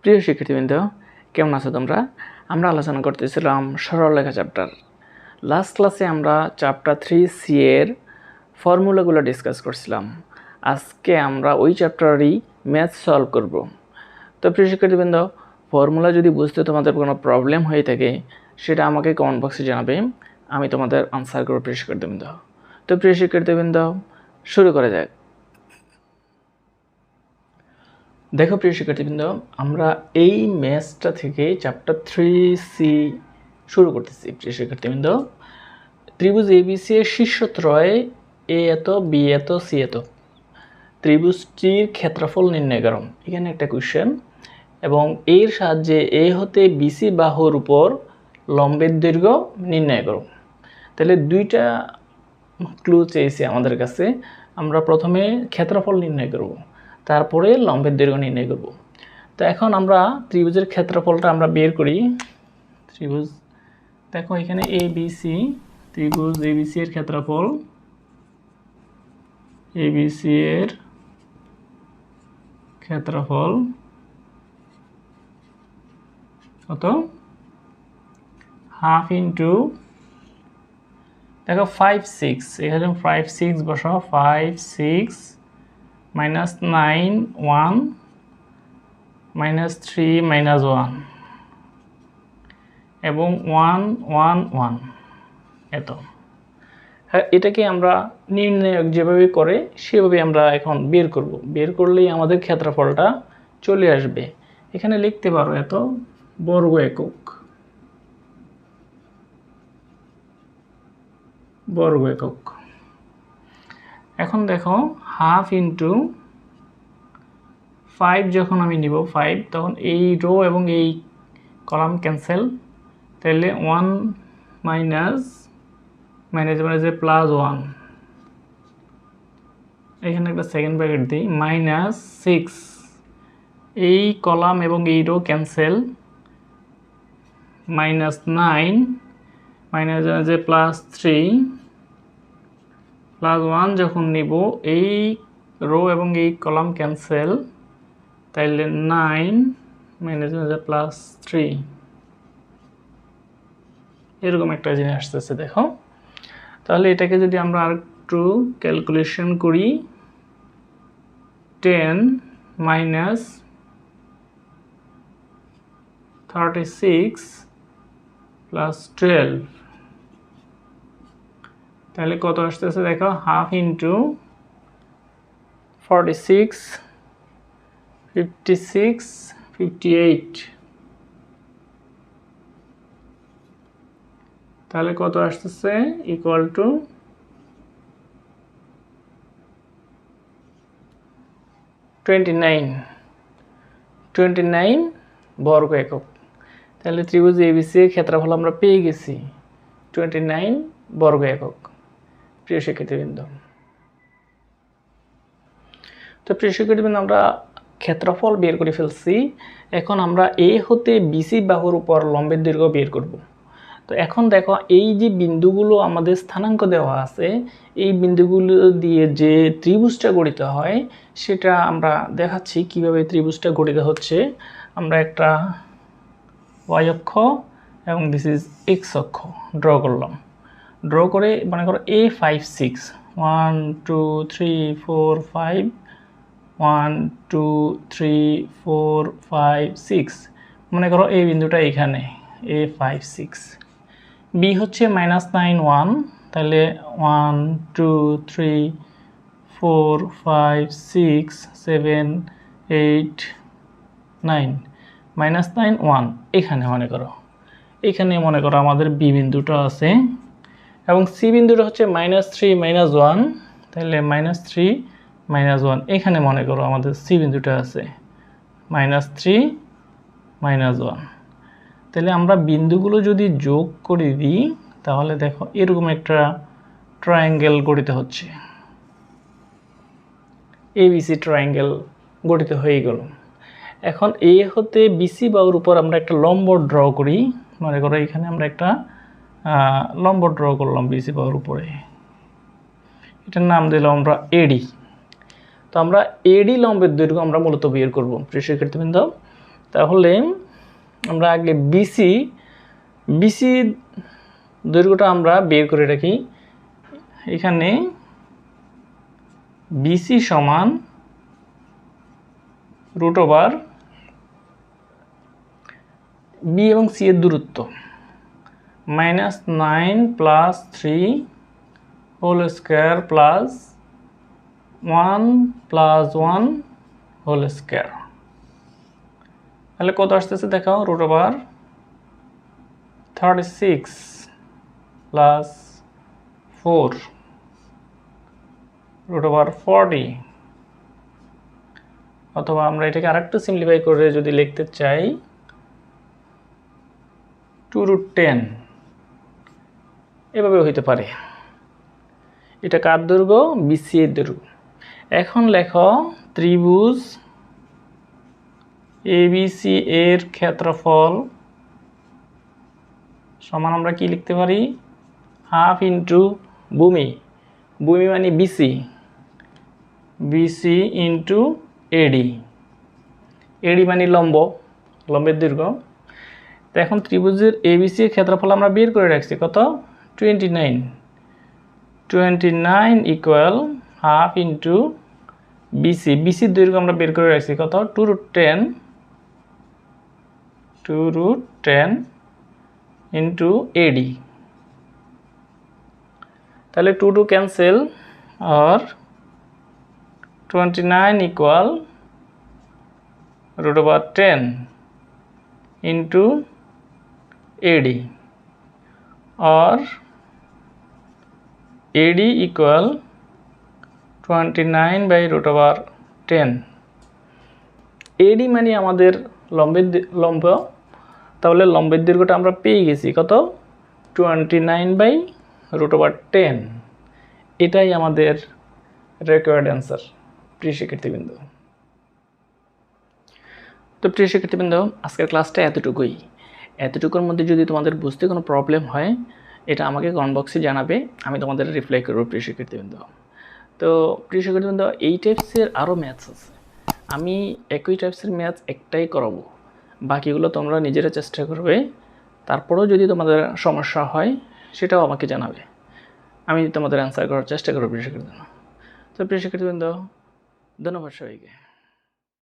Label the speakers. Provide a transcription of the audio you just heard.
Speaker 1: প্রিয় শিক্ষার্থীবৃন্দ, কেমন আছো তোমরা? আমরা আলোচনা করতেছিলাম সরলরেখা চ্যাপ্টার। লাস্ট ক্লাসে আমরা চ্যাপ্টার 3C এর ফর্মুলাগুলো ডিসকাস করছিলাম। আজকে আমরা ওই চ্যাপ্টারই ম্যাথ সলভ করব। তো প্রিয় শিক্ষার্থীবৃন্দ, ফর্মুলা যদি বুঝতে তোমাদের কোনো প্রবলেম হয়ে থাকে সেটা আমাকে কমেন্ট বক্সে জানাবে, আমি তোমাদের আনসার করব প্রিয় শিক্ষার্থীবৃন্দ। তো প্রিয় শিক্ষার্থীবৃন্দ, শুরু করা যাক। দেখো প্রিয় শিক্ষার্থীবৃন্দ, আমরা এই ম্যাথসটা থেকে চ্যাপ্টার 3C শুরু করতেছি। প্রিয় শিক্ষার্থীবৃন্দ, ত্রিভুজ ABC এর শীর্ষত্রয় এ এত, বি এত, সি এত, ত্রিভুজটির ক্ষেত্রফল নির্ণয় করো। এখানে একটা কোয়েশ্চেন, এবং এর সাহায্যে এ হতে বিসি বাহুর উপর লম্বের দৈর্ঘ্য নির্ণয় করো। তাহলে দুইটা ক্লু চেয়েছে আমাদের কাছে। আমরা প্রথমে ক্ষেত্রফল নির্ণয় করব, তারপরে লম্বের দৈর্ঘ্য নির্ণয় করব। তো এখন আমরা ত্রিভুজের ক্ষেত্রফলটা আমরা বের করি। ত্রিভুজ, দেখো এখানে ABC, ত্রিভুজ ABC এর ক্ষেত্রফল, ABC এর ক্ষেত্রফল কত? হাফ ইন্টু, দেখো 5, 6, এখানে 5, 6 বসাও। 5, 6 মাইনাস 9, 1 মাইনাস 3 মাইনাস 1 এবং 1, 1, 1 এত। হ্যাঁ, এটাকে আমরা নির্ণায়ক যেভাবে করে সেভাবে আমরা এখন বের করব। বের করলেই আমাদের ক্ষেত্রফলটা চলে আসবে। এখানে লিখতে পারো এত বর্গ একক, বর্গ একক। এখন দেখো হাফ ইন্টু 5 যখন আমি নিব 5, তখন এই রো এবং এই কলাম ক্যান্সেল, তাহলে 1 মাইনাস মাইনাসে প্লাস 1, এখানে একটা সেকেন্ড ব্র্যাকেট দিই, মাইনাস 6, এই কলাম এবং এই রো ক্যান্সেল, মাইনাস 9 মাইনাসে প্লাস 3 প্লাস 1 যখন নিব এই রো এবং এই কলাম ক্যান্সেল, তাইলে 9 মাইনাসে প্লাস 3, এরকম একটা জিনিস আসতেছে। দেখো, তাহলে এটাকে যদি আমরা আর একটু ক্যালকুলেশন করি, 10 মাইনাস 36 প্লাস 12, তাহলে কত আসতেছে? দেখো, হাফ ইন্টু 46, 56, 58, তাহলে কত আসতেছে? ইকুয়াল টু 29 বর্গ একক। তাহলে ত্রিভুজ ABC এর ক্ষেত্রফল আমরা পেয়ে গেছি 29 বর্গ একক। প্রিয় শিক্ষার্থীবৃন্দ, তো প্রিয় শিক্ষার্থীবৃন্দ, আমরা ক্ষেত্রফল বের করে ফেলছি। এখন আমরা এ হতে বিসি বাহুর উপর লম্বের দৈর্ঘ্য বের করব। তো এখন দেখো, এই যে বিন্দুগুলো আমাদের স্থানাঙ্ক দেওয়া আছে, এই বিন্দুগুলো দিয়ে যে ত্রিভুজটা গঠিত হয় সেটা আমরা দেখাচ্ছি কিভাবে ত্রিভুজটা গঠিত হচ্ছে। আমরা একটা y অক্ষ এবং দিস ইজ x অক্ষ ড্র করলাম। ড্র করে মনে করো A5, 6, 1, 2, 3, 4, 5, 1, 2, 3, 4, 5, 6, মনে করো এই বিন্দুটা এখানে A5, 6। B হচ্ছে -9, 1, তাহলে 1, 2, 3, 4, 5, 6, 7, 8, 9, -9, 1 এখানে মনে করো, এখানে মনে করো আমাদের B বিন্দুটা আছে, এবং C বিন্দুটা হচ্ছে -3, -1, তাহলে -3, -1 এখানে মনে করো আমাদের C বিন্দুটা আছে, -3, -1। তাহলে আমরা বিন্দুগুলো যদি যোগ করে দিই তাহলে দেখো এরকম একটা ট্রায়াঙ্গেল গঠিত হচ্ছে, ABC ট্রায়াঙ্গেল গঠিত হয়ে গেল। এখন এ হতে বিসি বাহুর উপর আমরা একটা লম্ব ড্র করি। মনে করো এখানে আমরা একটা লম্ব ড্র করলাম বিসি বাহুর উপরে, এটার নাম দিলাম আমরা এডি। তো আমরা এডি লম্বের দৈর্ঘ্য আমরা মূলত বের করব প্রিয় শিক্ষার্থীবৃন্দ। তো তাহলে আমরা আগে বিসি দৈর্ঘ্যটা আমরা বের করে রাখি। এখানে বিসি সমান √, বি এবং সি এর দূরত্ব -9 + 3 whole square plus 1 + 1 whole square. তাহলে কত আসতেছে দেখাও, √36 + 4 √40, অথবা আমরা এটাকে আরেকটু সিম্পলিফাই করে যদি লিখতে চাই 2√10, এভাবে হইতে পারে। এটা কার দৈর্ঘ্য? বিসি এর দৈর্ঘ্য। এখন লেখো ত্রিভুজ এবিসি এর ক্ষেত্রফল সমান আমরা কি লিখতে পারি? হাফ ইন্টু ভূমি মানে বিসি ইন্টু এডি মানে লম্বের দৈর্ঘ্য। তো এখন ত্রিভুজের এবিসি এর ক্ষেত্রফল আমরা বের করে রাখছি কত? 29 ইকুয়াল হাফ ইন্টু বিসির দৈর্ঘ্য আমরা বের করে রাখছি কত? 2√10 ইন্টু এডি। তাহলে 2 ক্যান্সেল, আর 29 ইকুয়াল √10 ইন্টু এডি, और AD इक्वल 29/√10। AD মানে আমাদের লম্ব, তাহলে লম্বের দৈর্ঘ্যটা আমরা পেয়ে গেছি কত? 29/√10। এটাই আমাদের রিকোয়ার্ড অ্যান্সার প্রিয় শিক্ষার্থীবৃন্দ। তো প্রিয় শিক্ষার্থীবৃন্দ, আজকের ক্লাসটা এতটুকুর মধ্যে যদি তোমাদের বুঝতে কোনো প্রবলেম হয় এটা আমাকে কমেন্ট বক্সে জানাবে, আমি তোমাদের রিপ্লাই করবো প্রিয় শিক্ষার্থীবৃন্দ। তো প্রিয় শিক্ষার্থীবৃন্দ, এই টাইপসের আরও ম্যাথস আছে, আমি একই টাইপসের ম্যাথস একটাই করাবো, বাকিগুলো তোমরা নিজেরা চেষ্টা করবে। তারপরেও যদি তোমাদের সমস্যা হয় সেটাও আমাকে জানাবে, আমি তোমাদের অ্যান্সার করার চেষ্টা করবো প্রিয় শিক্ষার্থীবৃন্দ। তো প্রিয় শিক্ষার্থীবৃন্দ, ধন্যবাদ সবাইকে।